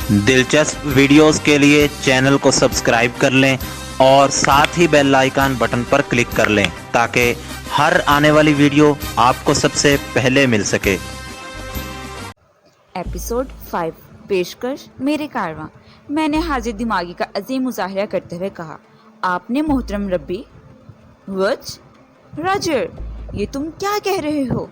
دلچسپ ویڈیوز کے لیے چینل کو سبسکرائب کر لیں اور ساتھ ہی بیل آئیکن بٹن پر کلک کر لیں تاکہ ہر آنے والی ویڈیو آپ کو سب سے پہلے مل سکے۔ ایپیسوڈ 5 پیشکش میرے کارواں۔ میں نے حاضر دماغی کا عظیم مظاہرہ کرتے ہوئے کہا، آپ نے محترم ربی؟ وچ راجر، یہ تم کیا کہہ رہے ہو؟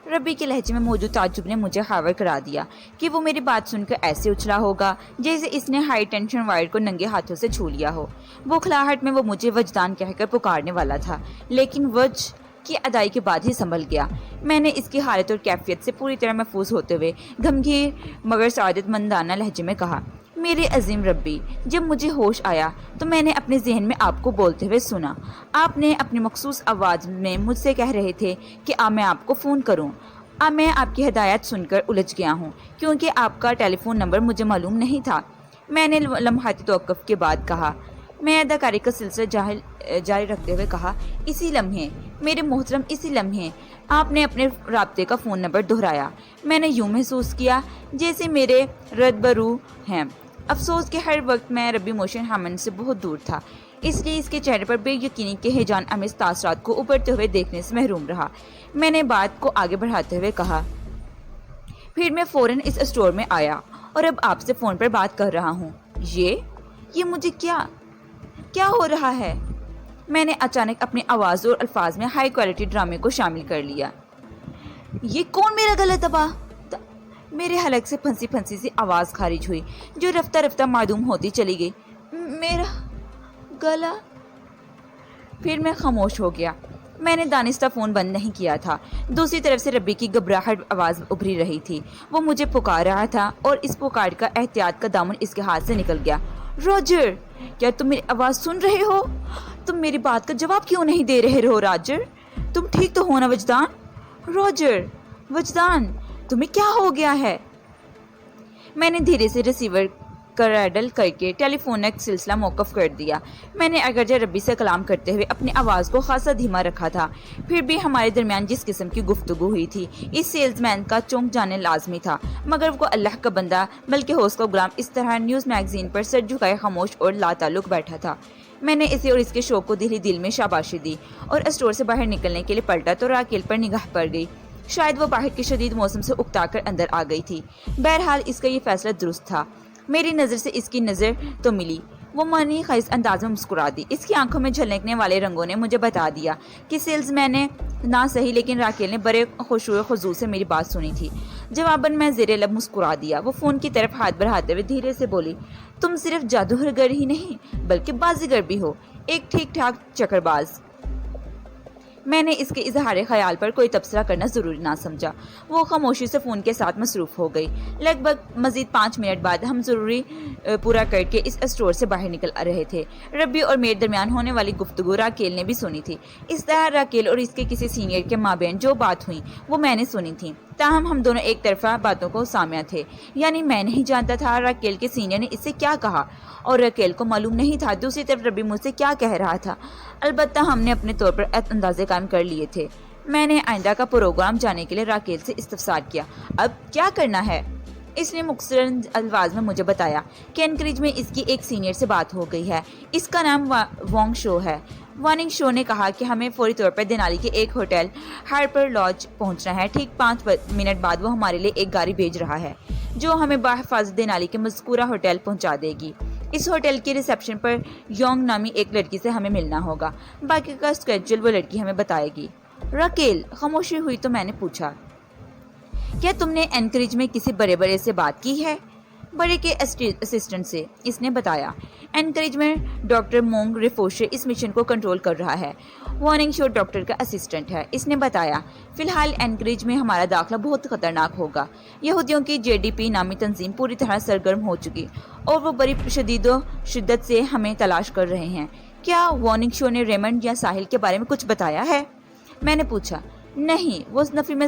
ربی کے لہجے میں موجود تعجب نے مجھے خاور کرا دیا کہ وہ میری بات سن کر ایسے اچھلا ہوگا جیسے اس نے ہائی ٹینشن وائر کو ننگے ہاتھوں سے چھو لیا ہو۔ بوکھلاہٹ میں وہ مجھے وجدان کہہ کر پکارنے والا تھا، لیکن وج کی ادائی کے بعد ہی سنبھل گیا۔ میں نے اس کی حالت اور کیفیت سے پوری طرح محفوظ ہوتے ہوئے گھمگیر مگر سعادت مندانہ لہجے میں کہا، میرے عظیم ربی، جب مجھے ہوش آیا تو میں نے اپنے ذہن میں آپ کو بولتے ہوئے سنا۔ آپ نے اپنی مخصوص آواز میں مجھ سے کہہ رہے تھے کہ میں آپ کو فون کروں۔ اب میں آپ کی ہدایت سن کر الجھ گیا ہوں کیونکہ آپ کا ٹیلی فون نمبر مجھے معلوم نہیں تھا۔ میں نے لمحاتی توقف کے بعد کہا، میں اداکاری کا سلسلہ جاری رکھتے ہوئے کہا، اسی لمحے میرے محترم، اسی لمحے آپ نے اپنے رابطے کا فون نمبر دہرایا۔ میں نے یوں محسوس کیا جیسے میرے رد برو ہیں۔ افسوس کہ ہر وقت میں ربی موشن ہامن سے بہت دور تھا، اس لیے اس کے چہرے پر بے یقینی کے ہیجان امیز تاثرات کو ابھرتے ہوئے دیکھنے سے محروم رہا۔ میں نے بات کو آگے بڑھاتے ہوئے کہا، پھر میں فوراً اس اسٹور میں آیا اور اب آپ سے فون پر بات کر رہا ہوں۔ یہ مجھے کیا ہو رہا ہے؟ میں نے اچانک اپنی آواز اور الفاظ میں ہائی کوالٹی ڈرامے کو شامل کر لیا۔ یہ کون میرا گلا دبا؟ میرے حلق سے پھنسی پھنسی سی آواز خارج ہوئی جو رفتہ رفتہ معدوم ہوتی چلی گئی۔ میرا گلا؟ پھر میں خاموش ہو گیا۔ میں نے دانستہ فون بند نہیں کیا تھا۔ دوسری طرف سے ربی کی گھبراہٹ آواز ابھری رہی تھی۔ وہ مجھے پکار رہا تھا اور اس پکار کا احتیاط کا دامن اس کے ہاتھ سے نکل گیا۔ راجر، کیا تم میری آواز سن رہے ہو؟ تم میری بات کا جواب کیوں نہیں دے رہے ہو راجر؟ تم ٹھیک تو ہو نا وجدان؟ راجر، وجدان، تمہیں کیا ہو گیا ہے؟ میں نے دھیرے سے ریسیور کریڈل کر کے ٹیلی فونک سلسلہ موقف کر دیا۔ میں نے اگرچہ ربی سے کلام کرتے ہوئے اپنی آواز کو خاصا دھیما رکھا تھا، پھر بھی ہمارے درمیان جس قسم کی گفتگو ہوئی تھی اس سیلز مین کا چونک جانے لازمی تھا، مگر وہ اللہ کا بندہ بلکہ ہوش کا غلام اس طرح نیوز میگزین پر سر جھکائے خاموش اور لا تعلق بیٹھا تھا۔ میں نے اسے اور اس کے شوق کو دل میں شاباشی دی اور اسٹور سے باہر نکلنے کے لیے پلٹا تو راکیل پر نگاہ پڑ گئی۔ شاید وہ باہر کے شدید موسم سے اکتا کر اندر آ گئی تھی۔ بہرحال اس کا یہ فیصلہ درست تھا۔ میری نظر سے اس کی نظر تو ملی۔ وہ معنی خیز انداز میں مسکرا دی۔ اس کی آنکھوں میں جھلکنے والے رنگوں نے مجھے بتا دیا کہ سیلز مین نے نہ صحیح لیکن راکیل نے بڑے خشوع و خضوع سے میری بات سنی تھی۔ جواباً میں زیر لب مسکرا دیا۔ وہ فون کی طرف ہاتھ بڑھاتے ہوئے دھیرے سے بولی، تم صرف جادوگر ہی نہیں بلکہ بازیگر بھی ہو، ایک ٹھیک ٹھاک چکر باز۔ میں نے اس کے اظہار خیال پر کوئی تبصرہ کرنا ضروری نہ سمجھا۔ وہ خاموشی سے فون کے ساتھ مصروف ہو گئی۔ لگ بھگ مزید 5 منٹ بعد ہم ضروری پورا کر کے اس اسٹور سے باہر نکل رہے تھے۔ ربی اور میرے درمیان ہونے والی گفتگو راکیل نے بھی سنی تھی۔ اس طرح راکیل اور اس کے کسی سینئر کے مابین جو بات ہوئی وہ میں نے سنی تھی، تاہم ہم دونوں ایک طرفہ باتوں کو سامع تھے۔ یعنی میں نہیں جانتا تھا راکیل کے سینئر نے اس سے کیا کہا اور راکیل کو معلوم نہیں تھا دوسری طرف ربی مجھ سے کیا کہہ رہا تھا۔ البتہ ہم نے اپنے طور پر اندازے قائم کر لیے تھے۔ میں نے آئندہ کا پروگرام جانے کے لیے راکیل سے استفسار کیا، اب کیا کرنا ہے؟ اس نے مختصر الفاظ میں مجھے بتایا کہ انکریج میں اس کی ایک سینئر سے بات ہو گئی ہے، اس کا نام وانگ شو ہے۔ وانگ شو نے کہا کہ ہمیں فوری طور پر دینالی کے ایک ہوٹل ہارپر لاج پہنچنا ہے۔ ٹھیک 5 منٹ بعد وہ ہمارے لیے ایک گاڑی بھیج رہا ہے جو ہمیں بحفاظت دینالی کے مذکورہ ہوٹل پہنچا دے گی۔ اس ہوٹل کی ریسپشن پر یونگ نامی ایک لڑکی سے ہمیں ملنا ہوگا، باقی کا اسکیڈول وہ لڑکی ہمیں بتائے گی۔ راکیل خاموشی ہوئی تو میں نے پوچھا، کیا تم نے انکریج میں کسی بڑے سے بات کی ہے؟ بڑے کے اسسٹنٹ سے، اس نے بتایا۔ انکریج میں ڈاکٹر مونگ ریفوشے اس مشن کو کنٹرول کر رہا ہے۔ وارننگ شو ڈاکٹر کا اسسٹنٹ ہے، اس نے بتایا۔ فی الحال انکریج میں ہمارا داخلہ بہت خطرناک ہوگا۔ یہودیوں کی JDP نامی تنظیم پوری طرح سرگرم ہو چکی اور وہ بڑی شدید و شدت سے ہمیں تلاش کر رہے ہیں۔ کیا وارننگ شو نے ریمنڈ یا ساحل کے بارے میں کچھ بتایا ہے؟ میں نے پوچھا۔ نہیں، وہ نفی میں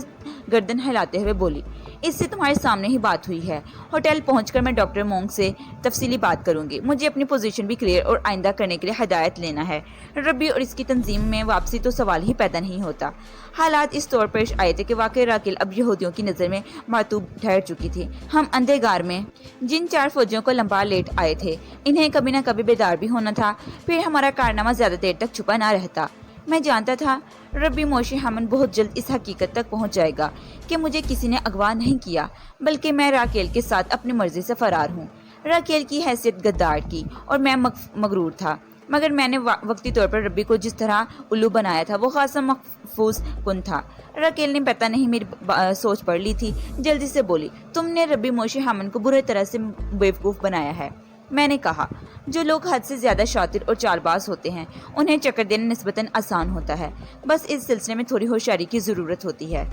گردن ہلاتے ہوئے بولی، اس سے تمہارے سامنے ہی بات ہوئی ہے. ہوٹل پہنچ کر میں ڈاکٹر مونگ سے تفصیلی بات کروں گی. مجھے اپنی پوزیشن بھی کلیئر اور آئندہ کرنے کے لیے ہدایت لینا ہے. ربی اور اس کی تنظیم میں واپسی تو سوال ہی پیدا نہیں ہوتا. حالات اس طور پیش آئے تھے کہ واقعی راکیل اب یہودیوں کی نظر میں معتوب ٹھہر چکی تھی. ہم اندھے غار میں جن 4 فوجیوں کو لمبا لیٹ آئے تھے انہیں کبھی نہ کبھی بیدار بھی ہونا تھا. پھر ہمارا کارنامہ زیادہ دیر تک چھپا نہ رہتا. میں جانتا تھا ربی موشی ہیمنڈ بہت جلد اس حقیقت تک پہنچ جائے گا کہ مجھے کسی نے اغوا نہیں کیا بلکہ میں راکیل کے ساتھ اپنی مرضی سے فرار ہوں. راکیل کی حیثیت غدار کی اور میں مغرور تھا، مگر میں نے وقتی طور پر ربی کو جس طرح الو بنایا تھا وہ خاصا محفوظ کن تھا. راکیل نے پتہ نہیں میری سوچ پڑھ لی تھی. جلدی سے بولی، تم نے ربی موشی ہیمنڈ کو برے طرح سے بیوقوف بنایا ہے. میں نے کہا، جو لوگ حد سے زیادہ شاطر اور چال باز ہوتے ہیں انہیں چکر دینا نسبتاً آسان ہوتا ہے. بس اس سلسلے میں تھوڑی ہوشیاری کی ضرورت ہوتی ہے.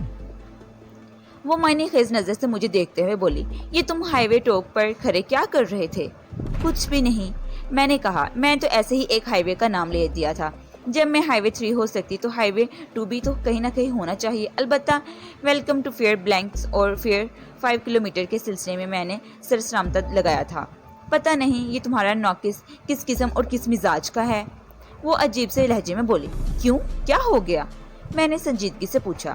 وہ معنی خیز نظر سے مجھے دیکھتے ہوئے بولی، یہ تم ہائی وے ٹوک پر کھڑے کیا کر رہے تھے؟ کچھ بھی نہیں، میں نے کہا. میں تو ایسے ہی ایک ہائی وے کا نام لے دیا تھا. جب میں ہائی وے 3 ہو سکتی تو ہائی وے 2 بھی تو کہیں نہ کہیں ہونا چاہیے. البتہ ویلکم ٹو فیئر بلینکس اور فیئر 5 کلومیٹر کے سلسلے میں نے سرسلامت لگایا تھا. پتہ نہیں یہ تمہارا ناقص کس قسم اور کس مزاج کا ہے. وہ عجیب سے لہجے میں بولی. کیوں، کیا ہو گیا؟ میں نے سنجیدگی سے پوچھا.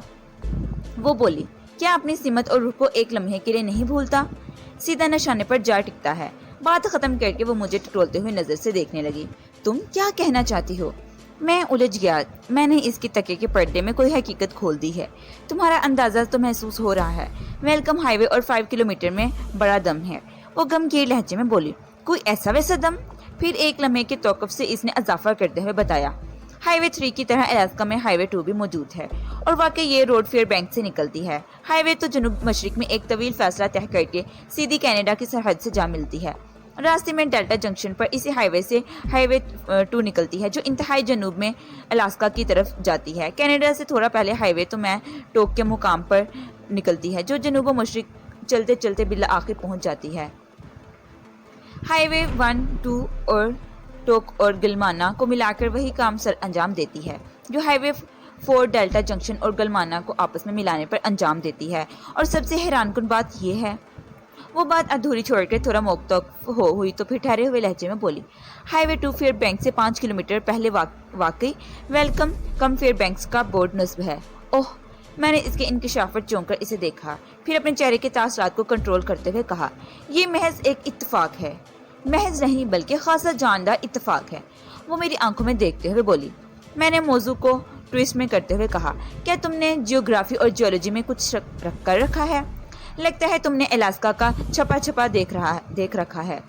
وہ بولی، کیا اپنی سمت اور روح کو ایک لمحے کے لیے نہیں بھولتا؟ سیدھا نشانے پر جا ٹکتا ہے. بات ختم کر کے وہ مجھے ٹٹولتے ہوئے نظر سے دیکھنے لگی. تم کیا کہنا چاہتی ہو؟ میں الجھ گیا. میں نے اس کی تکیے کے پردے میں کوئی حقیقت کھول دی ہے. تمہارا اندازہ تو محسوس ہو رہا ہے. ویلکم ہائی وے اور 5 کلومیٹر میں بڑا دم ہے. وہ غمگین لہجے میں بولی. کوئی ایسا ویسا دم؟ پھر ایک لمحے کے توقف سے اس نے اضافہ کرتے ہوئے بتایا، ہائی وے 3 کی طرح الاسکا میں ہائی وے 2 بھی موجود ہے اور واقعی یہ روڈ فیئر بینک سے نکلتی ہے. ہائی وے تو جنوب مشرق میں ایک طویل فاصلہ طے کر کے سیدھی کینیڈا کی سرحد سے جا ملتی ہے. راستے میں ڈیلٹا جنکشن پر اسی ہائی وے سے ہائی وے 2 نکلتی ہے جو انتہائی جنوب میں الاسکا کی طرف جاتی ہے. کینیڈا سے تھوڑا پہلے ہائی وے تو میں ٹوک کے مقام پر نکلتی ہے جو جنوب و مشرق چلتے چلتے بالآخر پہنچ جاتی ہے. ہائی وے 1، 2 اور ٹوک اور گلمانا کو ملا کر وہی کام سر انجام دیتی ہے جو ہائی وے 4 ڈیلٹا جنکشن اور گلمانا کو آپس میں ملانے پر انجام دیتی ہے. اور سب سے حیران کن بات یہ ہے. وہ بات ادھوری چھوڑ کر تھوڑا موقف ہوئی تو پھر ٹھہرے ہوئے لہجے میں بولی، ہائی وے 2 فیئر بینک سے 5 کلومیٹر پہلے واقعی ویلکم کم فیئر بینکس کا بورڈ نصب ہے. اوہ، میں نے اس کے انکشاف پر چونک کر اسے دیکھا، پھر اپنے چہرے کے تاثرات کو کنٹرول کرتے ہوئے کہا، یہ محض ایک اتفاق ہے. محض نہیں بلکہ خاصا جاندار اتفاق ہے. وہ میری آنکھوں میں دیکھتے ہوئے بولی. میں نے موضوع کو ٹویسٹ میں کرتے ہوئے کہا، کیا تم نے جیوگرافی اور جیولوجی میں کچھ رکھ کر رکھا ہے؟ لگتا ہے تم نے الاسکا کا چھپا دیکھ رکھا ہے.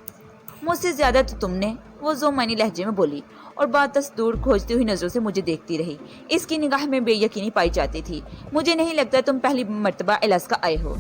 مجھ سے زیادہ تو تم نے، وہ زومانی لہجے میں بولی اور بات دور کھوجتی ہوئی نظروں سے مجھے دیکھتی رہی. اس کی نگاہ میں بے یقینی پائی جاتی تھی. مجھے نہیں لگتا تم پہلی مرتبہ الاسکا آئے ہو.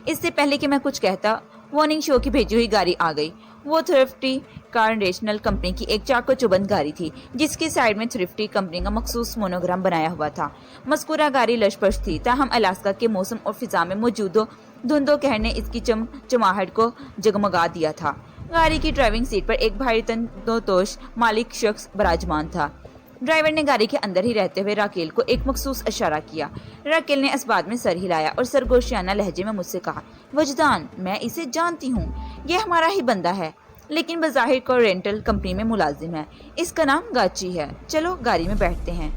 اس سے پہلے کہ میں کچھ کہتا، وارننگ شو کی بھیجی ہوئی گاڑی آ گئی. وہ تھرفٹی کار نیشنل کمپنی کی ایک چاق و چوبند گاڑی تھی جس کی سائیڈ میں تھرفٹی کمپنی کا مخصوص مونوگرام بنایا ہوا تھا. مذکورہ گاڑی لش پش تھی، تاہم الاسکا کے موسم اور فضا میں موجود دھند و قہر نے اس کی چمچماہٹ کو جگمگا دیا تھا. گاڑی کی ڈرائیونگ سیٹ پر ایک بھاری تنوتوش مالک شخص براجمان تھا. ڈرائیور نے گاڑی کے اندر ہی رہتے ہوئے راکیل کو ایک مخصوص اشارہ کیا. راکیل نے اس بات میں سر ہلایا اور سرگوشیانہ لہجے میں مجھ سے کہا، وجدان، میں اسے جانتی ہوں، یہ ہمارا ہی بندہ ہے، لیکن بظاہر کو رینٹل کمپنی میں ملازم ہے. اس کا نام گاچی ہے. چلو گاڑی میں بیٹھتے ہیں.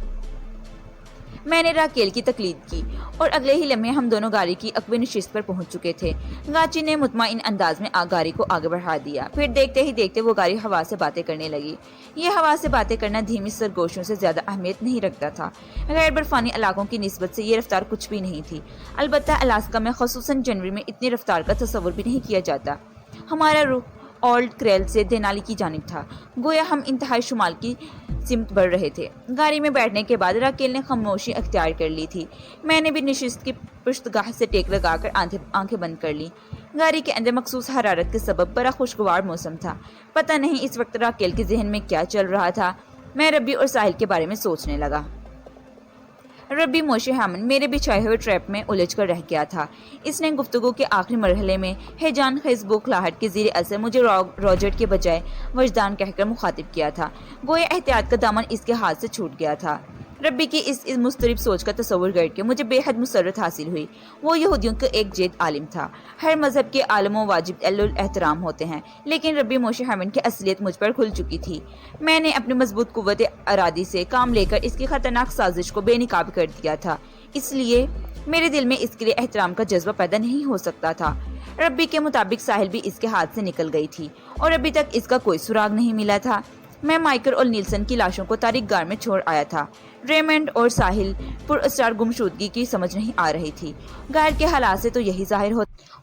میں نے راکیل کی تقلید کی اور اگلے ہی لمحے ہم دونوں گاڑی کی عقبِ نشست پر پہنچ چکے تھے. گاچی نے مطمئن انداز میں گاڑی کو آگے بڑھا دیا. پھر دیکھتے ہی دیکھتے وہ گاڑی ہوا سے باتیں کرنے لگی. یہ ہوا سے باتیں کرنا دھیمی سرگوشوں سے زیادہ اہمیت نہیں رکھتا تھا. غیر برفانی علاقوں کی نسبت سے یہ رفتار کچھ بھی نہیں تھی. البتہ الاسکا میں خصوصاً جنوری میں اتنی رفتار کا تصور بھی نہیں کیا جاتا. ہمارا رخ اولڈ کریل سے دینالی کی جانب تھا، گویا ہم انتہائی شمال کی سمت بڑھ رہے تھے. گاڑی میں بیٹھنے کے بعد راکیل نے خاموشی اختیار کر لی تھی. میں نے بھی نشست کی پشتگاہ سے ٹیک لگا کر آنکھیں بند کر لی. گاڑی کے اندر مخصوص حرارت کے سبب بڑا خوشگوار موسم تھا. پتہ نہیں اس وقت راکیل کے ذہن میں کیا چل رہا تھا. میں ربی اور ساحل کے بارے میں سوچنے لگا. ربی موشی ہیمنڈ میرے بچھائے ہوئے ٹریپ میں الجھ کر رہ گیا تھا. اس نے گفتگو کے آخری مرحلے میں ہیجان خیز بوکھلاہٹ کے زیر اثر مجھے روجر کے بجائے وجدان کہہ کر مخاطب کیا تھا. گویا احتیاط کا دامن اس کے ہاتھ سے چھوٹ گیا تھا. रब्बी की इस मुस्तरिब सोच का तस्वुर करके मुझे बेहद मुसर्रत हासिल हुई। वो यहूदियों का एक जेद आलिम था। हर मजहब के आलमों वाजिब एहतराम होते हैं, लेकिन रब्बी मोशे हैमंड की असलियत मुझ पर खुल चुकी थी। मैंने अपनी मजबूत कुव्वत अरादी से काम लेकर इसकी खतरनाक साजिश को बेनकाब कर दिया था, इसलिए मेरे दिल में इसके लिए एहतराम का जज्बा पैदा नहीं हो सकता था। रब्बी के मुताबिक साहिल भी इसके हाथ से निकल गई थी और अभी तक इसका कोई सुराग नहीं मिला था। मैं माइकल और नीलसन की लाशों को तारीख गार में छोड़ आया था। रेमंड और साहिल पुरअसरार गुमशुदगी की समझ नहीं आ रही थी। गार के हालात से तो यही जाहिर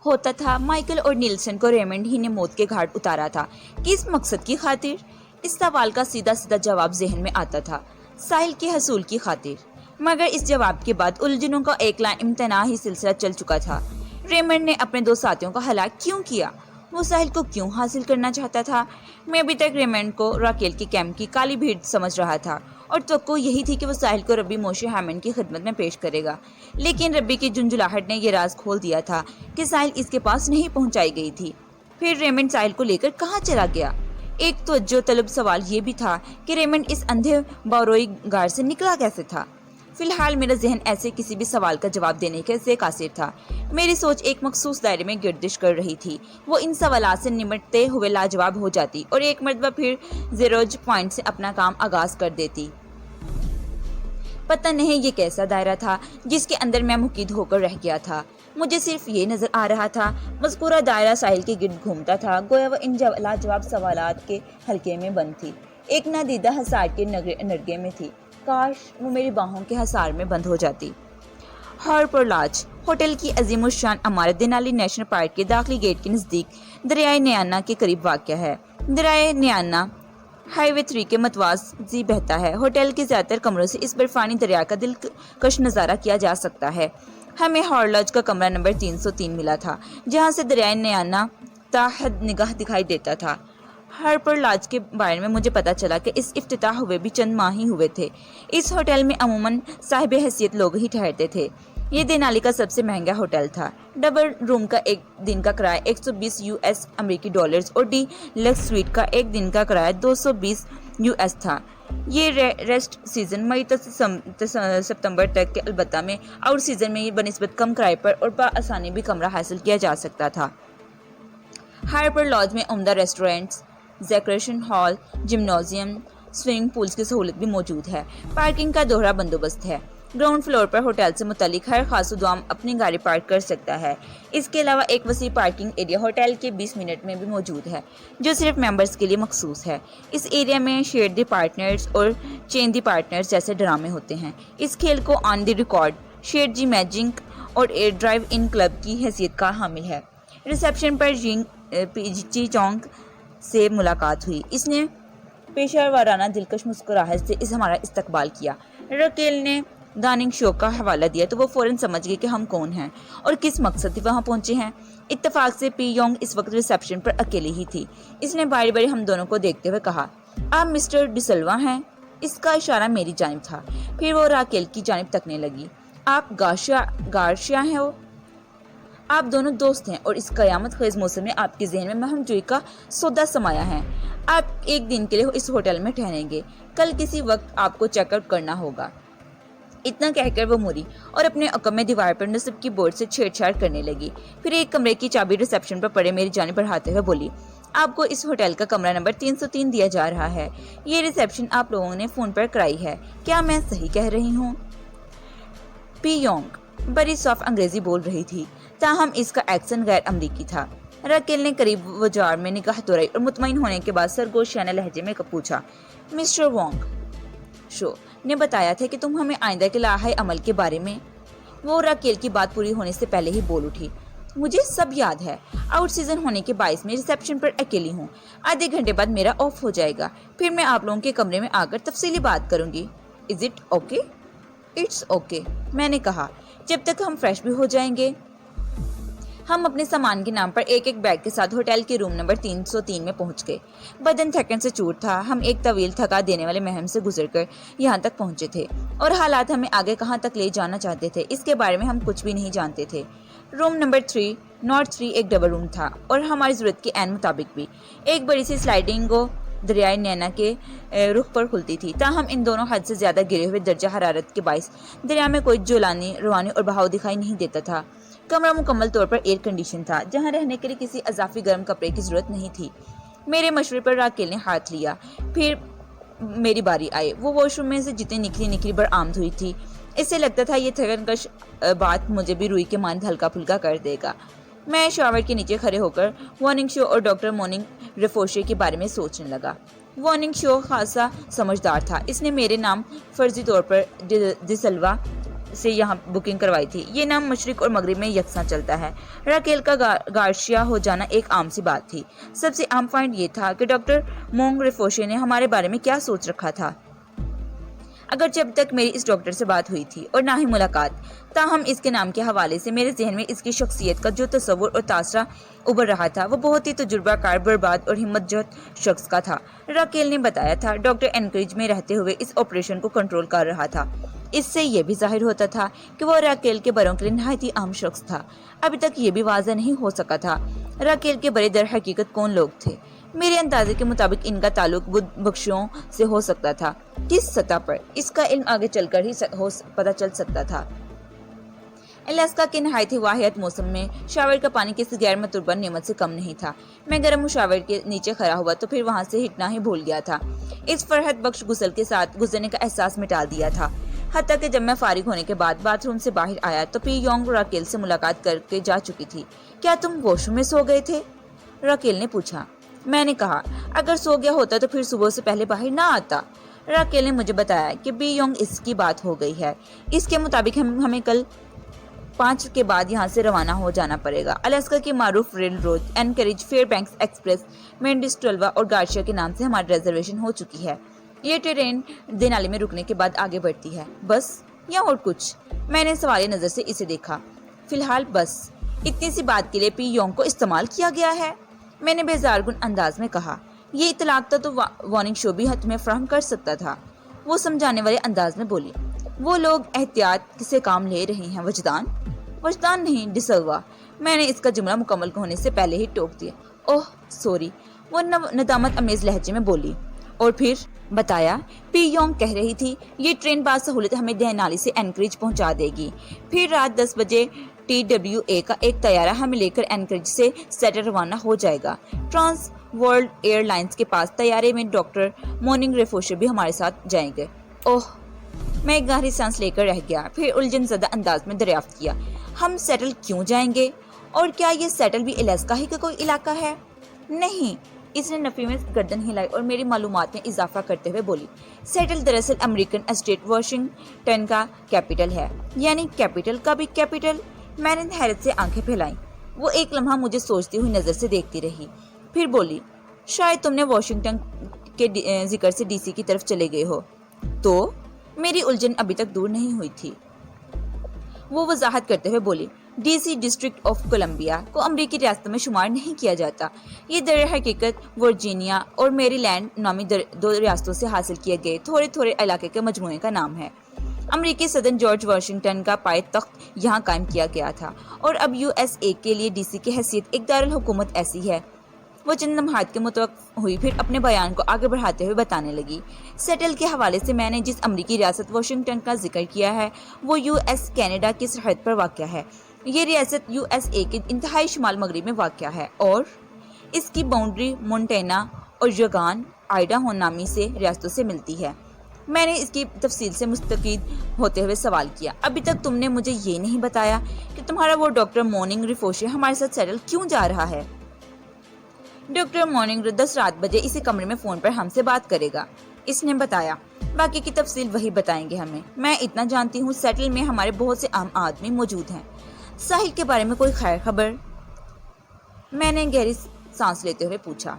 होता था माइकल और नीलसन को रेमंड ही ने मौत के घाट उतारा था। किस मकसद की खातिर? इस सवाल का सीधा सीधा जवाब जहन में आता था, साहिल के हसूल की खातिर। मगर इस जवाब के बाद उलझनों का एक लाइम्तना ही सिलसिला चल चुका था। रेमंड ने अपने दो साथियों का हलाक क्यों किया? वो साहिल को क्यों हासिल करना चाहता था? मैं अभी तक रेमंड को राकेल के कैंप की काली भीड़ समझ रहा था और तो यही थी कि वो साहिल को रब्बी मोशे हैमंड की खिदमत में पेश करेगा। लेकिन रब्बी की झुंझुलाहट ने यह राज खोल दिया था कि साहिल इसके पास नहीं पहुंचाई गई थी। फिर रेमंड साहिल को लेकर कहाँ चला गया? एक तवज्जो तलब सवाल ये भी था कि रेमंड इस अंधे बारोई गार से निकला कैसे था। फिलहाल मेरा जहन ऐसे किसी भी सवाल का जवाब देने के से कासिर था। मेरी सोच एक मखसूस दायरे में गर्दिश कर रही थी। वो इन सवालात से निमटते हुए लाजवाब हो जाती और एक मरतबा फिर ज़ेरोज पॉइंट से अपना काम आगाज कर देती। पता नहीं ये कैसा दायरा था जिसके अंदर मैं मुकीद होकर रह गया था। मुझे सिर्फ ये नजर आ रहा था मज़कूरा दायरा साहिल के गिर्द घूमता था, गोया वो इन लाजवाब सवालात के हल्के में बंद थी, एक नादीदा हसार के नरगे में थी। काश वो मेरी बाहों के हसार में बंद हो जाती। हार्पर लॉज होटल की अजीमुशान इमारत देनाली नेशनल पार्क के दाखिली गेट के नज़दीक दरियाए नियाना के करीब वाक़या है। दरियाए नियाना हाईवे 3 के मतवाज़ी बहता है। होटल के ज़्यादातर कमरों से इस बर्फानी दरिया का दिलकश नज़ारा किया जा सकता है। हमें हार्पर लॉज का कमरा नंबर 303 मिला था, जहाँ से दरियाए नियाना ताहद निगाह दिखाई देता था। हार्पर लॉज के बारे में मुझे पता चला कि इस इफ्तिताह हुए भी चंद माह ही हुए थे। इस होटल में अमूमन साहिब हैसियत लोग ही ठहरते थे। ये देनाली का सबसे महंगा होटल था। डबल रूम का एक दिन का किराया 120 यूएस अमेरिकी डॉलर्स और डी लक्स स्वीट का एक दिन का किराया 220 यूएस था। ये रेस्ट सीजन मई तक सितंबर तक के, अलबत्ता में आउट सीजन में ये बनिस्बत कम किराए पर और बआसानी भी कमरा हासिल किया जा सकता था। हार्पर लॉज में उम्दा restaurants, decoration hall, gymnasium, swimming pools की सहूलत भी मौजूद है। पार्किंग का दोहरा बंदोबस्त है। ग्राउंड फ्लोर पर होटल से मुतालिक हर खासुदाम अपनी गाड़ी पार्क कर सकता है। इसके अलावा एक वसी पार्किंग एरिया होटल के 20 मिनट में भी मौजूद है, जो सिर्फ मेंबर्स के लिए मखसूस है। इस एरिया में शेयर दी पार्टनर्स और चेन दी पार्टनर्स जैसे ड्रामे होते हैं। इस खेल को ऑन द रिकॉर्ड शेयर जी मैजिक और एयर ड्राइव इन क्लब की हैसियत का हामिल है। रिसेप्शन पर जी चोंग से मुलाकात हुई। इसने पेशेवर वाराना दिलकश मुस्कुराहट से हमारा इस्तकबाल किया। रकेल ने गानिंग शो का हवाला दिया तो वो फौरन समझ गए कि हम कौन हैं और किस मकसद से वहाँ पहुँचे हैं। इत्तेफाक से पी योंग इस वक्त रिसेप्शन पर अकेली ही थी। इसने बारी बारी हम दोनों को देखते हुए कहा, आप मिस्टर डिसल्वा हैं? इसका इशारा मेरी जानिब था। फिर वो राकेल की जानिब तकने लगी। आप गार्शिया हैं? हो आप दोनों दोस्त हैं और इस कयामत खेज मौसम में आपके जहन में महमजोई का सौदा समाया है। आप एक दिन के लिए इस होटल में ठहरेंगे। कल किसी वक्त आपको चेकआउट करना होगा। इतना कहकर वो मुड़ी और अपने अकमे दीवार पर नस्ब की बोर्ड से छेड़छाड़ करने लगी। फिर एक कमरे की चाबी रिसेप्शन पर पड़े मेरी जानिब बढ़ाते हुए बोली, आपको इस होटल का कमरा नंबर 303 दिया जा रहा है। ये रिसेप्शन आप लोगों ने फ़ोन पर कराई है, क्या मैं सही कह रही हूँ? पी योंग बड़ी सॉफ्ट अंग्रेजी बोल रही थी, ताहम इसका एक्सेंट गैर अमरीकी था। रकेल ने करीब वजार में निगाह दौड़ाई और मुतमईन होने के बाद सरगोशियाना लहजे में पूछा, मिस्टर वोंग शो ने बताया था कि तुम हमें आइंदा के लाहे अमल के बारे में। वो रकेल की बात पूरी होने से पहले ही बोल उठी, मुझे सब याद है। आउट सीजन होने के बायस में रिसेप्शन पर अकेली हूँ। आधे घंटे बाद मेरा ऑफ हो जाएगा, फिर मैं आप लोगों के कमरे में आकर तफसीली बात करूंगी। Is it okay? It's okay, मैंने कहा, जब तक हम फ्रेश भी हो जाएंगे। हम अपने सामान के नाम पर एक एक बैग के साथ होटल के रूम नंबर 303 में पहुंच गए। बदन थकन से चूर था। हम एक तवील थका देने वाले महम से गुजरकर यहाँ तक पहुंचे थे और हालात हमें आगे कहाँ तक ले जाना चाहते थे इसके बारे में हम कुछ भी नहीं जानते थे। रूम नंबर 3 नॉट 3 एक डबल रूम था और हमारी ज़रूरत के ऐन मुताबिक भी। एक बड़ी सी स्लाइडिंग दरियाए नैना के रुख पर खुलती थी। ताहम इन दोनों हद से ज़्यादा गिरे हुए दर्जा हरारत के बायस दरिया में कोई जुलानी रवानी और बहाव दिखाई नहीं देता था। कमरा मुकम्मल तौर पर एयर कंडीशन था, जहाँ रहने के लिए किसी अजाफी गर्म कपड़े की ज़रूरत नहीं थी। मेरे मशवरे पर राकेल ने हाथ लिया। फिर मेरी बारी आई। वो वॉशरूम में से जितनी निकली निकली बरआमद हुई थी। इससे लगता था ये थकनकश बात मुझे भी रूई के मानद हल्का फुल्का कर देगा। मैं शावर के नीचे खड़े होकर वार्निंग शो और डॉक्टर मॉर्निंग रेफोशे के बारे में सोचने लगा। वार्निंग शो खासा समझदार था। इसने मेरे नाम फर्जी तौर पर डिसल्वा से यहाँ बुकिंग करवाई थी। ये नाम मशरिक और मगरिब में यकसा चलता है। राकेल का गार्शिया हो जाना एक आम सी बात थी। सबसे आम पॉइंट ये था कि डॉक्टर मोंग रेफोशे ने हमारे बारे में क्या सोच रखा था। अगरचे अब तक मेरी इस डॉक्टर से बात हुई थी और ना ही मुलाकात, ताहम इसके नाम के हवाले से मेरे जहन में इसकी शख्सियत का जो तस्वुर और तासरा उभर रहा था वो बहुत ही तजुर्बाकार, बर्बाद और हिम्मतजहद शख्स का था। राकेल ने बताया था डॉक्टर एनकरेज में रहते हुए इस ऑपरेशन को कंट्रोल कर रहा था। इससे यह भी जाहिर होता था कि वो राकेल के बरों के लिए नहायत ही आम शख्स था। अभी तक ये भी वाज़ह नहीं हो सका था राकेल के बड़े दर हकीकत कौन लोग थे। मेरे अंदाजे के मुताबिक इनका ताल्लुक बुद्ध बख्शियों से हो सकता था। किस सतह पर, इसका इल्म आगे चलकर ही पता चल सकता था। अलास्का के नहायत ही वाहियात मौसम में शावर का पानी किसी गैर मतुरबा नेमत से कम नहीं था। मैं गर्म शावर के नीचे खड़ा हुआ तो फिर वहां से हिटना ही भूल गया था। इस फरहत बख्श गुसल के साथ गुजरने का एहसास मिटा दिया था। हत्ता कि जब मैं फारिग होने के बाद बाथरूम से बाहर आया तो पी योंग राकेल से मुलाकात करके जा चुकी थी। क्या तुम वॉशरूम में सो गए थे? राकेल ने पूछा। मैंने कहा, अगर सो गया होता तो फिर सुबह से पहले बाहर ना आता। राकेल ने मुझे बताया कि बी योंग इसकी बात हो गई है। इसके मुताबिक हमें कल 5 के बाद यहाँ से रवाना हो जाना पड़ेगा। अलास्का की मारूफ railroad Anchorage, Fairbanks Express, मेंडिस्टोल्वा और गार्शिया के नाम से हमारी रिजर्वेशन हो चुकी है। ये ट्रेन देनाली में रुकने के बाद आगे बढ़ती है। बस या और कुछ? मैंने सवालिया नजर से इसे देखा। फिलहाल बस। इतनी सी बात के लिए पी योंग को इस्तेमाल किया गया है? मैंने बेजारगुन अंदाज में कहा। ये इतलाक तो वार्निंग शो भी तुम्हें फराहम कर सकता था। वो समझाने वाले अंदाज में बोली। वो लोग एहतियात से काम ले रहे हैं। वजदान नहीं डिसल्वा। मैंने इसका जुमला मुकम्मल होने से पहले ही टोक दिया। ओह सॉरी, वो नदामत अमेज लहजे में बोली। और फिर बताया, पी योंग कह रही थी ये ट्रेन बासहूलत हमें देनाली से एनकरेज पहुंचा देगी। फिर रात 10 बजे TWA का एक तैयारा हमें लेकर एनकरेज से सेटल रवाना हो जाएगा। ट्रांस वर्ल्ड एयरलाइंस के पास तैयारे में डॉक्टर मॉर्निंग रेफोशे भी हमारे साथ जाएंगे। ओह, मैं एक गहरी सांस लेकर रह गया। फिर उलझन ज़दा अंदाज में दरियाफ्त किया, हम सेटल क्यों जाएंगे? और क्या ये सेटल भी अलास्का ही का कोई इलाका है? नहीं। इसने नफी में गर्दन हिलाई और मेरी मालूमात में इजाफा करते हुए बोली। सेटल दरअसल अमेरिकन स्टेट वाशिंगटन का कैपिटल है। यानी कैपिटल का भी कैपिटल? मैंने हैरत से आंखें फैलाई। वो एक लम्हा मुझे सोचती हुई नजर से देखती रही। फिर बोली, शायद तुमने वाशिंगटन के जिक्र से DC की तरफ चले गए हो। तो मेरी उलझन अभी तक दूर नहीं हुई थी। वो वजाहत करते हुए बोली, DC डिस्ट्रिक्ट ऑफ कोलंबिया को अमरीकी रियासतों में शुमार नहीं किया जाता। ये दर हकीकत वर्जीनिया और मेरीलैंड नामी 2 रियासतों से हासिल किए गए थोड़े थोड़े इलाके के मजमूए का नाम है। अमरीकी सदन जॉर्ज वाशिंगटन का पायतख्त यहाँ कायम किया गया था और अब USA के लिए DC की हैसियत एक दारुल हुकूमत ऐसी है। वो चंद लम्हात के मुतवक्फ हुई, फिर अपने बयान को आगे बढ़ाते हुए बताने लगी। सेटल के हवाले से मैंने जिस अमरीकी रियासत वाशिंगटन का जिक्र किया है वो US कनाडा की सरहद पर वाक़या है। ये रियासत USA के इंतहाई शुमाल मगरिब में वाक़या है और इसकी बाउंड्री मोन्टाना और यगान आइडाहो नामी से रियासतों से मिलती है। मैंने इसकी तफसील से मुस्तकीद होते हुए सवाल किया, अभी तक तुमने मुझे ये नहीं बताया कि तुम्हारा वो डॉक्टर मॉर्निंग रेफोशे हमारे साथ सेटल क्यों जा रहा है? डॉक्टर मॉर्निंग 10 रात बजे इसी कमरे में फ़ोन पर हमसे बात करेगा, इसने बताया। बाकी की तफसील वही बताएंगे हमें। मैं इतना जानती हूँ सेटल में हमारे बहुत से आम आदमी मौजूद हैं। साहिल के बारे में कोई खैर खबर? मैंने गहरी सांस लेते हुए पूछा।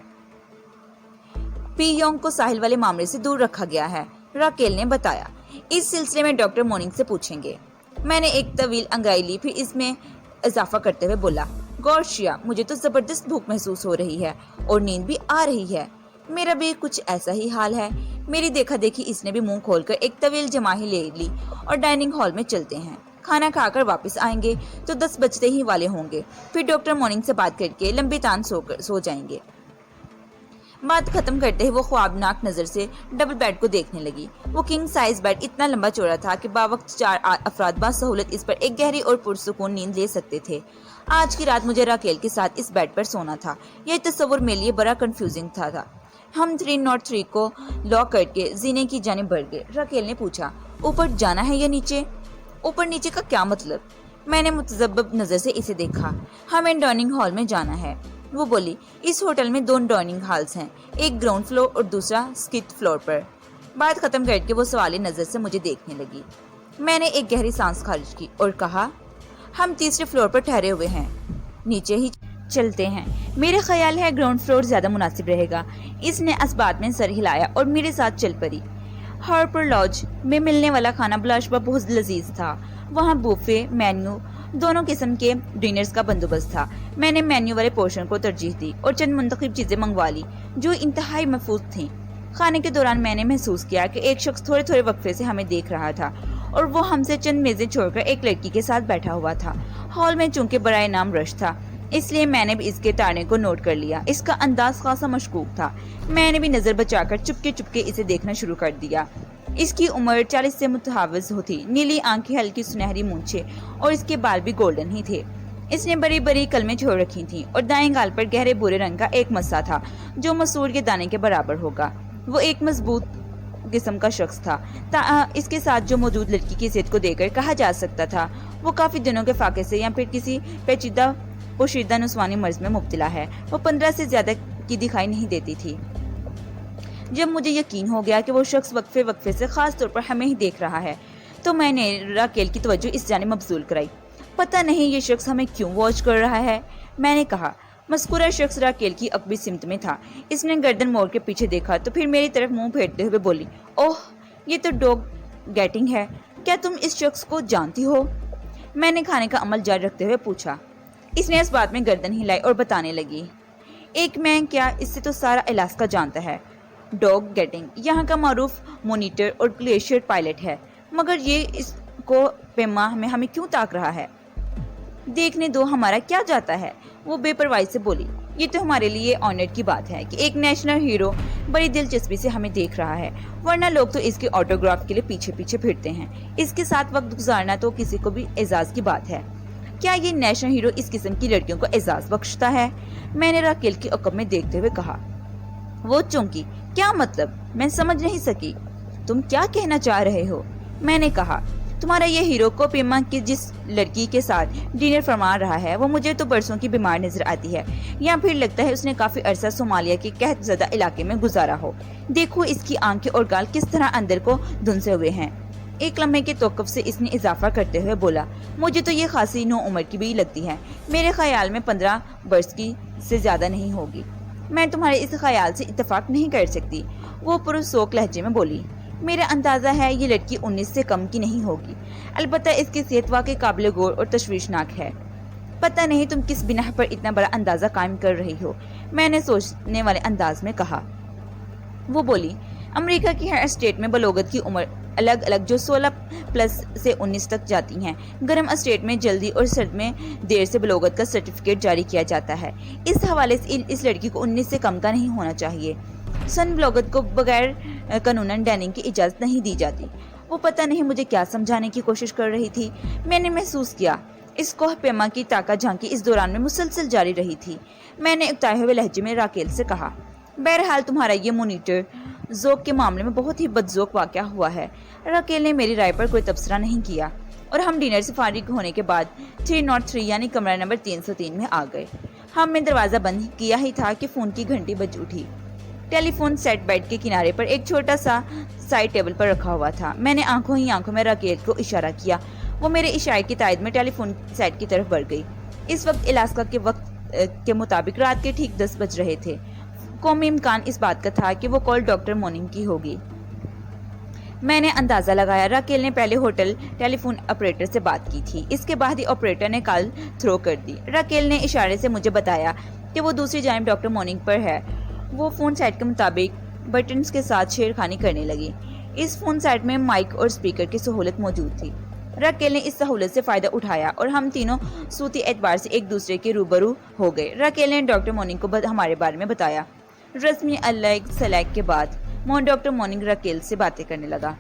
पी योंग को साहिल वाले मामले से दूर रखा गया है, राकेल ने बताया। इस सिलसिले में डॉक्टर मॉर्निंग से पूछेंगे। मैंने एक तवील अंगाई ली, फिर इसमें इजाफा करते हुए बोला, गार्शिया, मुझे तो जबरदस्त भूख महसूस हो रही है और नींद भी आ रही है। मेरा भी कुछ ऐसा ही हाल है। मेरी देखा देखी इसने भी मुंह खोलकर एक तवील जमाही ले ली और डाइनिंग हॉल में चलते हैं। खाना खाकर वापस आएंगे तो 10 बजते ही वाले होंगे। फिर डॉक्टर मॉर्निंग से बात करके लंबी तान सो जाएंगे। بات ختم کرتے ہی وہ خوابناک نظر سے ڈبل بیڈ کو دیکھنے لگی۔ وہ کنگ سائز بیڈ اتنا لمبا چوڑا تھا کہ باوقت 4 افراد باسہولت اس پر ایک گہری اور پرسکون نیند لے سکتے تھے۔ آج کی رات مجھے راکیل کے ساتھ اس بیڈ پر سونا تھا۔ یہ تصور میرے لیے بڑا کنفیوزنگ تھا۔ ہم 303 کو لاک کر کے زینے کی جانب بڑھ گئے۔ راکیل نے پوچھا، اوپر جانا ہے یا نیچے؟ اوپر نیچے کا کیا مطلب؟ میں نے متذبذب نظر سے اسے دیکھا۔ ہمیں ڈائننگ ہال میں جانا ہے، وہ بولی۔ اس ہوٹل میں 2 ڈائننگ ہالز ہیں، ایک گراؤنڈ فلور اور دوسرا سکت فلور پر۔ بات ختم کر کے وہ سوالی نظر سے مجھے دیکھنے لگی۔ میں نے ایک گہری سانس خارج کی اور کہا، ہم تیسرے فلور پر ٹھہرے ہوئے ہیں، نیچے ہی چلتے ہیں۔ میرا خیال ہے گراؤنڈ فلور زیادہ مناسب رہے گا۔ اس نے اس بات میں سر ہلایا اور میرے ساتھ چل پڑی۔ ہارپر لاج میں ملنے والا کھانا بلاشبہ بہت لذیذ تھا۔ وہاں بوفے، مینیو، دونوں قسم کے ڈنرز کا بندوبست تھا۔ میں نے مینیو والے پورشن کو ترجیح دی اور چند منتخب چیزیں منگوا لی جو انتہائی محفوظ تھیں۔ کھانے کے دوران میں نے محسوس کیا کہ ایک شخص تھوڑے تھوڑے وقفے سے ہمیں دیکھ رہا تھا اور وہ ہم سے چند میزیں چھوڑ کر ایک لڑکی کے ساتھ بیٹھا ہوا تھا۔ ہال میں چونکہ برائے نام رش تھا، اس لیے میں نے بھی اس کے تاڑنے کو نوٹ کر لیا۔ اس کا انداز خاصا مشکوک تھا۔ میں نے بھی نظر بچا کر چپکے چپکے اسے دیکھنا شروع کر دیا۔ اس کی عمر 40 سے متجاوز ہوتی، نیلی آنکھیں، ہلکی سنہری مونچھیں اور اس کے بال بھی گولڈن ہی تھے۔ اس نے بڑی بڑی قلمیں چھوڑ رکھی تھیں اور دائیں گال پر گہرے بھورے رنگ کا ایک مسا تھا جو مسور کے دانے کے برابر ہوگا۔ وہ ایک مضبوط قسم کا شخص تھا۔ اس کے ساتھ جو موجود لڑکی کی صحت کو دیکھ کر کہا جا سکتا تھا وہ کافی دنوں کے فاقے سے یا پھر کسی پیچیدہ پوشیدہ نسوانی مرض میں مبتلا ہے۔ وہ 15 سے زیادہ کی دکھائی نہیں دیتی تھی۔ جب مجھے یقین ہو گیا کہ وہ شخص وقفے وقفے سے خاص طور پر ہمیں ہی دیکھ رہا ہے تو میں نے راکیل کی توجہ اس جانب مبذول کرائی۔ پتہ نہیں یہ شخص ہمیں کیوں واچ کر رہا ہے، میں نے کہا۔ مذکورہ شخص راکیل کی عقبی سمت میں تھا۔ اس نے گردن موڑ کے پیچھے دیکھا تو پھر میری طرف منہ پھیرتے ہوئے بولی، اوہ یہ تو ڈاگ گیٹنگ ہے، کیا تم اس شخص کو جانتی ہو؟ میں نے کھانے کا عمل جاری رکھتے ہوئے پوچھا۔ اس نے اس بات میں گردن ہلائی اور بتانے لگی، ایک میں کیا، اس سے تو سارا الاسکا جانتا ہے۔ ڈاگ گیٹنگ یہاں کا معروف مونیٹر اور گلیشیئر پائلٹ ہے، مگر یہ اس کو پیما میں ہمیں کیوں تاک رہا ہے؟ دیکھنے دو، ہمارا کیا جاتا ہے، وہ بے پرواہی سے بولی۔ یہ تو ہمارے لیے آنر کی بات ہے کہ ایک نیشنل ہیرو بڑی دلچسپی سے ہمیں دیکھ رہا ہے، ورنہ لوگ تو اس کے آٹوگراف کے لیے پیچھے پیچھے پھرتے ہیں۔ اس کے ساتھ وقت گزارنا تو کسی کو بھی اعزاز کی بات ہے۔ کیا یہ نیشنل ہیرو اس قسم کی لڑکیوں کو اعزاز بخشتا ہے؟ میں نے راکیل کی عقب میں دیکھتے ہوئے کہا۔ وہ چونکی، کیا مطلب؟ میں سمجھ نہیں سکی۔ تم کیا کہنا چاہ رہے ہو؟ میں نے کہا، تمہارا یہ ہیرو کو پیما کی جس لڑکی کے ساتھ ڈنر فرما رہا ہے وہ مجھے تو برسوں کی بیمار نظر آتی ہے، یا پھر لگتا ہے اس نے کافی عرصہ صومالیہ کے قحط زدہ علاقے میں گزارا ہو۔ دیکھو اس کی آنکھیں اور گال کس طرح اندر کو دھنسے ہوئے ہیں۔ ایک لمحے کے توقف سے اس نے اضافہ کرتے ہوئے بولا، مجھے تو یہ خاصی نو عمر کی بھی لگتی ہے، میرے خیال میں 15 برس کی سے زیادہ نہیں ہوگی۔ میں تمہارے اس خیال سے اتفاق نہیں کر سکتی، وہ پرسوک لہجے میں بولی۔ میرا اندازہ ہے یہ لڑکی 19 سے کم کی نہیں ہوگی، البتہ اس کی صحت واقعی قابل غور اور تشویشناک ہے۔ پتہ نہیں تم کس بنا پر اتنا بڑا اندازہ قائم کر رہی ہو، میں نے سوچنے والے انداز میں کہا۔ وہ بولی، امریکہ کی ہر اسٹیٹ میں بلوغت کی عمر الگ الگ جو 16 پلس سے 19 تک جاتی ہیں۔ گرم اسٹیٹ میں جلدی اور سرد میں دیر سے بلوغت کا سرٹیفکیٹ جاری کیا جاتا ہے۔ اس حوالے سے اس لڑکی کو 19 سے کم کا نہیں ہونا چاہیے۔ سن بلوغت کو بغیر قانوناً ڈیننگ کی اجازت نہیں دی جاتی۔ وہ پتہ نہیں مجھے کیا سمجھانے کی کوشش کر رہی تھی۔ میں نے محسوس کیا اس کو پیما کی تاکہ جھانکی اس دوران میں مسلسل جاری رہی تھی۔ میں نے اکتائے ہوئے لہجے میں راکیل سے کہا، بہرحال تمہارا یہ مونیٹر ذوق کے معاملے میں بہت ہی بدذوق واقعہ ہوا ہے۔ راکیل نے میری رائے پر کوئی تبصرہ نہیں کیا اور ہم ڈنر سے فارغ ہونے کے بعد 303 یعنی کمرہ نمبر 303 میں آ گئے۔ ہم نے دروازہ بند کیا ہی تھا کہ فون کی گھنٹی بج اٹھی۔ ٹیلی فون سیٹ بیڈ کے کنارے پر ایک چھوٹا سا سائڈ ٹیبل پر رکھا ہوا تھا۔ میں نے آنکھوں ہی آنکھوں میں راکیل کو اشارہ کیا۔ وہ میرے اشارے کی تائید میں ٹیلی فون سیٹ کی طرف بڑھ گئی۔ اس وقت الاسکا کے وقت کے مطابق رات کے ٹھیک 10 بج رہے تھے۔ قومی امکان اس بات کا تھا کہ وہ کال ڈاکٹر موننگ کی ہوگی۔ میں نے اندازہ لگایا راکیل نے پہلے ہوٹل ٹیلی فون آپریٹر سے بات کی تھی، اس کے بعد ہی آپریٹر نے کال تھرو کر دی۔ راکیل نے اشارے سے مجھے بتایا کہ وہ دوسری جانب ڈاکٹر موننگ پر ہے۔ وہ فون سیٹ کے مطابق بٹنز کے ساتھ چھیڑ خانی کرنے لگی۔ اس فون سیٹ میں مائک اور اسپیکر کی سہولت موجود تھی۔ راکیل نے اس سہولت سے فائدہ اٹھایا اور ہم تینوں صوتی اعتبار سے ایک دوسرے کے روبرو ہو گئے۔ راکیل نے ڈاکٹر موننگ کو ہمارے بارے میں بتایا۔ रस्मी अलग सलैक के बाद डॉक्टर मॉर्निंग रकेल से बातें करने लगा।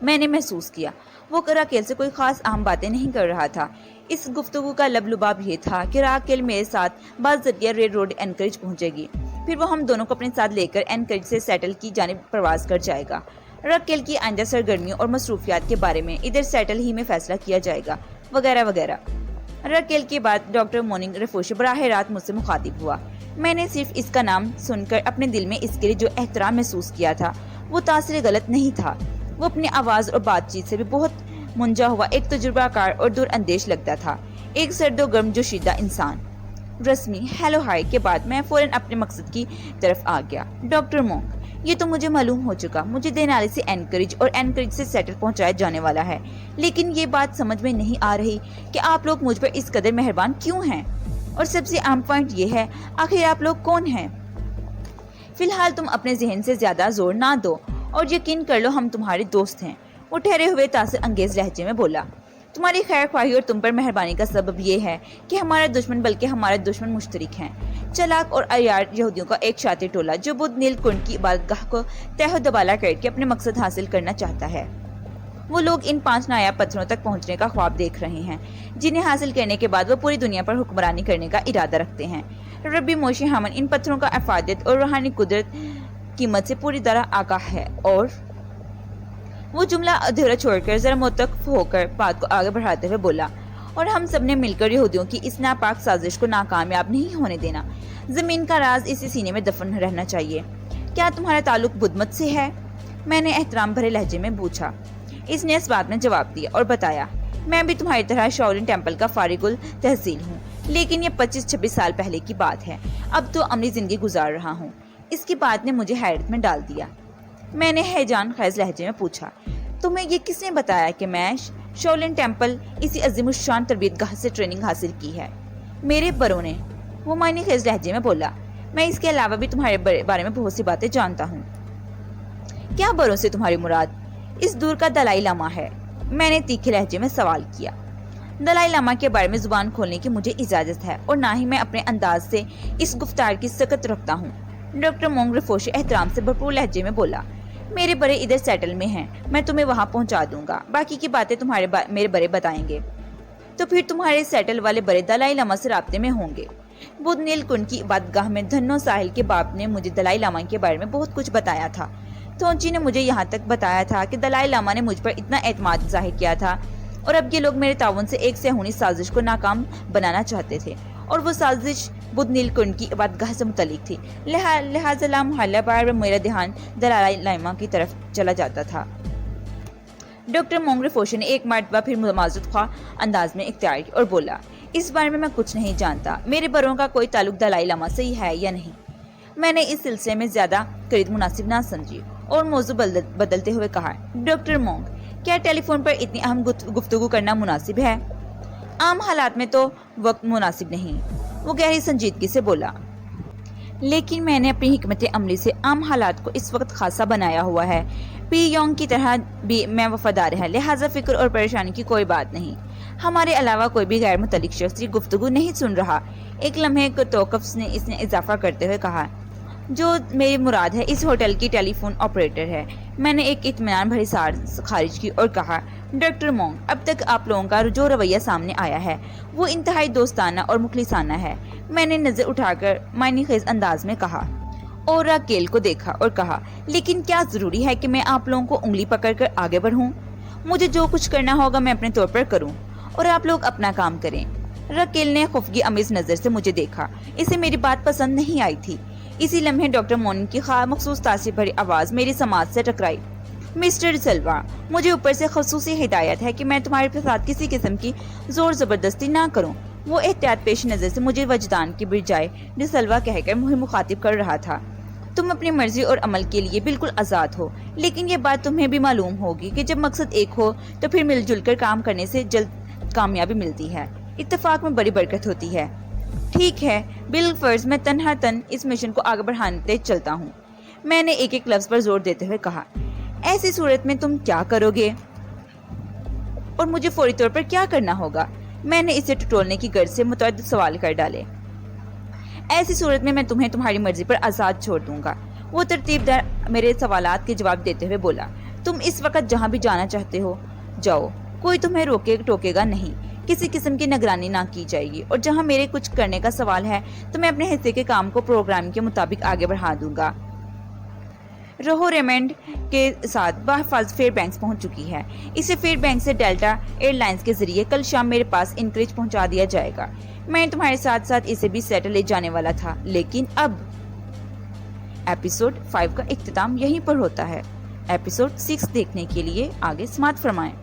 मैंने महसूस किया वो राकेल से कोई खास अहम बातें नहीं कर रहा था। इस गुफ्तगू का लबलुबाब ये था कि राकेल मेरे साथ बात जरिया रेड रोड एनकरेज पहुंचेगी, फिर वो हम दोनों को अपने साथ लेकर एनकरेज से सेटल की जानिब प्रवास कर जाएगा। राकेल की आइंदा सरगर्मियों और मसरूफियात के बारे में इधर सेटल ही में फैसला किया जाएगा, वगैरह वगैरह। राकेल के बाद डॉक्टर मॉर्निंग रफोशी बराह रात मुझसे मुखातिब हुआ। मैंने सिर्फ इसका नाम सुनकर अपने दिल में इसके लिए जो एहतराम महसूस किया था वो तासीर गलत नहीं था। वो अपनी आवाज और बातचीत से भी बहुत मुंजा हुआ एक तजुर्बाकार और दूर अंदेश लगता था, एक सर्दो गर्म जोशीदा इंसान। रस्मी हेलो हाय के बाद मैं फौरन अपने मकसद की तरफ आ गया। डॉक्टर मोंग, ये तो मुझे मालूम हो चुका, मुझे देनाली से एनकरेज और एनकरेज से सेटल पहुंचाया जाने वाला है, लेकिन ये बात समझ में नहीं आ रही कि आप लोग मुझ पर इस कदर मेहरबान क्यों हैं, और सबसे अहम पॉइंट ये है आखिर आप लोग कौन हैं। फिलहाल तुम अपने जहन से ज्यादा जोर ना दो और यकीन कर लो हम तुम्हारे दोस्त हैं। वो ठहरे हुए तासिर अंगेज लहजे में बोला। तुम्हारी खैर ख्वाही और तुम पर मेहरबानी का सबब ये है कि हमारा दुश्मन बल्कि हमारे दुश्मन मुश्तरक हैं। चलाक और अयार यहूदियों का एक शातिर टोला जो बुद्ध नील कुंड की इबादतगाह को तह दबाला करके अपने मकसद हासिल करना चाहता है। वो लोग इन 5 नायाब पत्थरों तक पहुंचने का ख्वाब देख रहे हैं, जिन्हें हासिल करने के बाद वो पूरी दुनिया पर हुक्मरानी करने का इरादा रखते हैं। रब्बी मोशी हमन इन पत्थरों का अफादत और रूहानी कुदरत कीमत से पूरी तरह आगाह है। और वो जुमला अधूरा छोड़कर जरा मुतफ़ होकर बात को आगे बढ़ाते हुए बोला, और हम सब ने मिलकर यहूदियों की इस नापाक साजिश को नाकामयाब नहीं होने देना। जमीन का राज इसी सीने में दफन रहना चाहिए। क्या तुम्हारा ताल्लुक बुद्धमत से है? मैंने एहतराम भरे लहजे में पूछा। इसने इस बात में जवाब दिया और बताया, मैं भी तुम्हारी तरह शाओलिन टेम्पल का फारिगुल तहसील हूँ, लेकिन ये 25-26 साल पहले की बात है। अब तो अमली जिंदगी गुजार रहा हूँ। इसकी बात ने मुझे हैरत में डाल दिया। मैंने हैजान खैज लहजे में पूछा, तुम्हें ये किसने बताया कि मैं शाओलिन टेम्पल इसी अजीमुशान तरबियतगाह से ट्रेनिंग हासिल की है? मेरे बड़ों ने, वो मायने खैज लहजे में बोला। मैं इसके अलावा भी तुम्हारे बारे में बहुत सी बातें जानता हूँ। क्या बड़ों से तुम्हारी मुराद इस दूर का दलाई लामा है? मैंने तीखे लहजे में सवाल किया। दलाई लामा के बारे में जुबान खोलने की मुझे इजाजत है और ना ही मैं अपने अंदाज से इस गुफ्तार की सकत रखता हूँ। डॉक्टर मोंग रफोशी एहतराम से भरपूर लहजे में बोला। मेरे बड़े इधर सेटल में हैं, मैं तुम्हें वहाँ पहुँचा दूंगा। बाकी की बातें मेरे बड़े बताएंगे। तो फिर तुम्हारे सेटल वाले बड़े दलाई लामा से राब्ते में होंगे। बुद्ध नील कुंड की इबादतगाह में धन्नो साहिल के बाप ने मुझे दलाई लामा के बारे में बहुत कुछ बताया था। तोंची ने मुझे यहाँ तक बताया था कि दलाई लामा ने मुझ पर इतना एतमाद जाहिर किया था और अब ये लोग मेरे ताउन से एक सेहूनी साजिश को नाकाम बनाना चाहते थे, और वो साजिश बुद्ध नील कुंड की इबादतगाह से मुतल्लिक थी। लिहाजा मोहल्ला बार में मेरा ध्यान दलाई लामा की तरफ चला जाता था। डॉक्टर मोंग रफोशी ने एक मरतबा फिर मुमाज़त ख्वाह अंदाज में इख्तियार की और बोला, इस बारे में मैं कुछ नहीं जानता। मेरे बरों का कोई ताल्लुक दलाई लामा से ही है या नहीं? मैंने इस सिलसिले में ज्यादा करीब मुनासिब ना समझी और मौजू बदलते हुए कहा, डॉक्टर मोंग, क्या टेलीफोन पर इतनी अहम गुफ्तगू करना मुनासिब है? आम हालात में तो वक्त मुनासिब नहीं, वो गहरी संजीदगी से बोला। लेकिन मैंने अपनी हिकमत अमली से आम हालात को इस वक्त खासा बनाया हुआ है। पी योंग की तरह भी मैं वफादार है, लिहाजा फिक्र और परेशानी की कोई बात नहीं। हमारे अलावा कोई भी गैर मुतल्लिक शख्स ये गुफ्तगू नहीं सुन रहा। एक लम्हे को तोकफ ने इसने इजाफा करते हुए कहा, जो मेरी मुराद है इस होटल की टेलीफोन ऑपरेटर है। मैंने एक इत्मीनान भरी सार खारिज की और कहा, डॉक्टर मोंग, अब तक आप लोगों का जो रवैया सामने आया है वो इंतहाई दोस्ताना और मुखलिसाना है। मैंने नजर उठाकर मायने खेज अंदाज में कहा और राकेल को देखा और कहा, लेकिन क्या जरूरी है कि मैं आप लोगों को उंगली पकड़कर आगे बढ़ूं? मुझे जो कुछ करना होगा मैं अपने तौर पर करूं और आप लोग अपना काम करें। राकेल ने खौफगी अमीज नजर से मुझे देखा। इसे मेरी बात पसंद नहीं आई थी। इसी लम्हे डॉक्टर मोनिक की मखसूस तासीर भरी आवाज मेरी समाज से टकराई। मिस्टर डिसल्वा, मुझे ऊपर से खसूसी हिदायत है कि मैं तुम्हारे साथ किसी किस्म की जोर जबरदस्ती ना करूं। वो एहतियात पेश नजर से मुझे वजदान की बजाय डिसल्वा कहकर मुझे मुखातिब कर रहा था। तुम अपनी मर्जी और अमल के लिए बिल्कुल आजाद हो, लेकिन ये बात तुम्हें भी मालूम होगी कि जब मकसद एक हो तो फिर मिलजुल कर काम करने से जल्द कामयाबी मिलती है। इत्तेफाक में बड़ी बरकत होती है। ठीक है, बिल फर्ज मैं तन इस मिशन को आगे बढ़ाते चलता हूँ। मैंने एक एक लफ्ज पर जोर देते हुए कहा, ऐसी सूरत में तुम क्या करोगे और मुझे फौरी तौर पर क्या करना होगा? मैंने इसे टटोलने की गर्ज से मुतअद्दिद सवाल कर डाले। ایسی صورت میں تمہیں تمہاری مرضی پر آزاد چھوڑ دوں گا۔ وہ ترتیب دار میرے سوالات کے جواب دیتے ہوئے بولا، تم اس وقت جہاں بھی جانا چاہتے ہو جاؤ، کوئی تمہیں ٹوکے گا نہیں، کسی قسم کی نگرانی نہ کی جائے گی، اور جہاں میرے کچھ کرنے کا سوال ہے تو میں اپنے حصے کے کام کو پروگرام کے مطابق آگے بڑھا دوں گا۔ روہو ریمنڈ کے ساتھ بحفاظت فیئر بینکس پہنچ چکی ہے۔ اسے فیئر بینک سے ڈیلٹا ایئر لائنز کے ذریعے کل شام میرے پاس انکریج پہنچا دیا جائے گا۔ میں تمہارے ساتھ ساتھ اسے بھی سیٹل لے جانے والا تھا، لیکن اب ایپیسوڈ 5 کا اختتام یہیں پر ہوتا ہے۔ ایپیسوڈ 6 دیکھنے کے لیے آگے سماعت فرمائیں۔